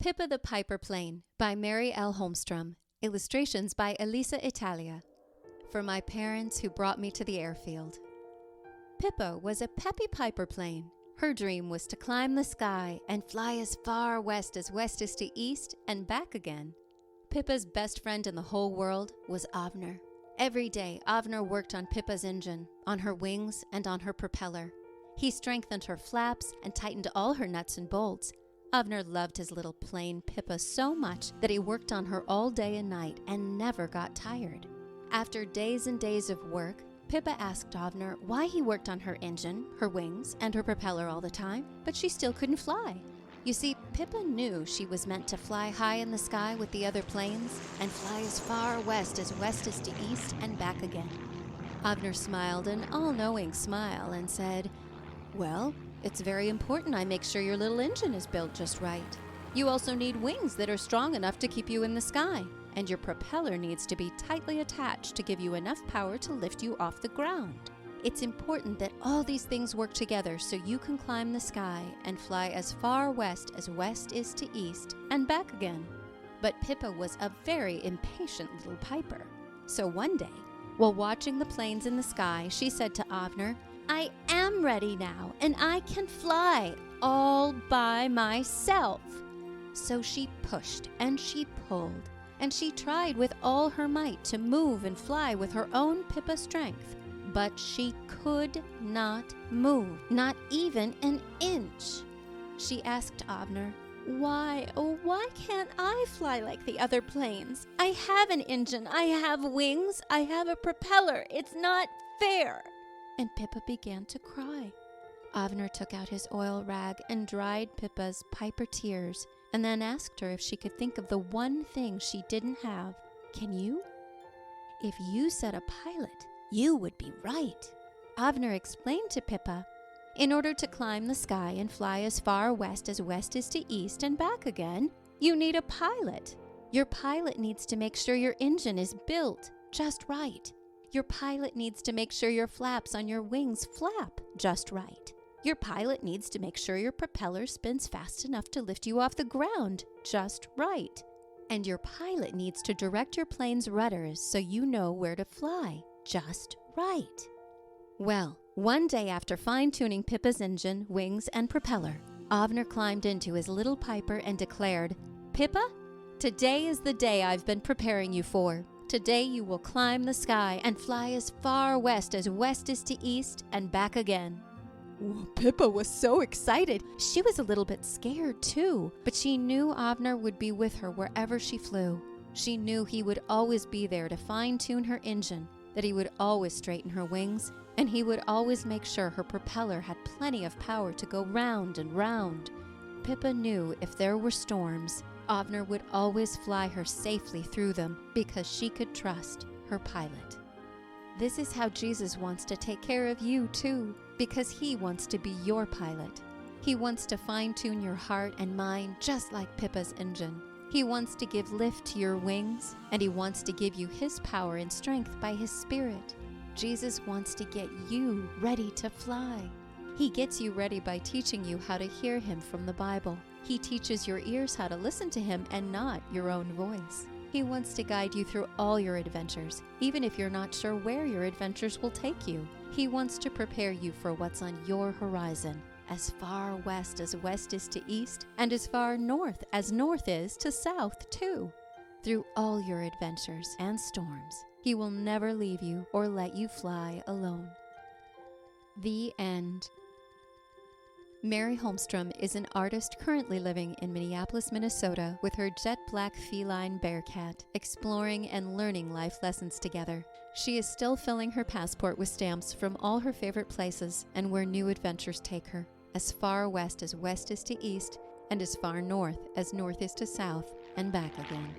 Pippa the Piper Plane by Mary L. Holmstrom. Illustrations by Elisa Italia. For my parents who brought me to the airfield. Pippa was a peppy piper plane. Her dream was to climb the sky and fly as far west is to east and back again. Pippa's best friend in the whole world was Avner. Every day, Avner worked on Pippa's engine, on her wings, and on her propeller. He strengthened her flaps and tightened all her nuts and bolts. Avner loved his little plane Pippa so much that he worked on her all day and night and never got tired. After days and days of work, Pippa asked Avner why he worked on her engine, her wings, and her propeller all the time, but she still couldn't fly. You see, Pippa knew she was meant to fly high in the sky with the other planes and fly as far west is to east and back again. Avner smiled an all-knowing smile and said, "Well, it's very important I make sure your little engine is built just right. You also need wings that are strong enough to keep you in the sky, and your propeller needs to be tightly attached to give you enough power to lift you off the ground. It's important that all these things work together so you can climb the sky and fly as far west is to east and back again." But Pippa was a very impatient little piper. So one day, while watching the planes in the sky, she said to Avner, "I am ready now, and I can fly all by myself." So she pushed and she pulled, and she tried with all her might to move and fly with her own Pippa strength. But she could not move, not even an inch. She asked Avner, "Why, oh, why can't I fly like the other planes? I have an engine, I have wings, I have a propeller. It's not fair." And Pippa began to cry. Avner took out his oil rag and dried Pippa's piper tears, and then asked her if she could think of the one thing she didn't have. "Can you? If you said a pilot, you would be right." Avner explained to Pippa, "In order to climb the sky and fly as far west is to east and back again, you need a pilot. Your pilot needs to make sure your engine is built just right. Your pilot needs to make sure your flaps on your wings flap just right. Your pilot needs to make sure your propeller spins fast enough to lift you off the ground just right. And your pilot needs to direct your plane's rudders so you know where to fly just right." Well, one day after fine-tuning Pippa's engine, wings, and propeller, Avner climbed into his little piper and declared, "Pippa, today is the day I've been preparing you for. Today you will climb the sky and fly as far west is to east and back again." Pippa was so excited. She was a little bit scared too, but she knew Avner would be with her wherever she flew. She knew he would always be there to fine-tune her engine, that he would always straighten her wings, and he would always make sure her propeller had plenty of power to go round and round. Pippa knew if there were storms, Avner would always fly her safely through them because she could trust her pilot. This is how Jesus wants to take care of you too, because he wants to be your pilot. He wants to fine-tune your heart and mind just like Pippa's engine. He wants to give lift to your wings, and he wants to give you his power and strength by his Spirit. Jesus wants to get you ready to fly. He gets you ready by teaching you how to hear him from the Bible. He teaches your ears how to listen to him and not your own voice. He wants to guide you through all your adventures, even if you're not sure where your adventures will take you. He wants to prepare you for what's on your horizon, as far west is to east, and as far north is to south too. Through all your adventures and storms, he will never leave you or let you fly alone. The end. Mary Holmstrom is an artist currently living in Minneapolis, Minnesota, with her jet-black feline bear cat, exploring and learning life lessons together. She is still filling her passport with stamps from all her favorite places and where new adventures take her, as far west is to east, and as far north is to south, and back again.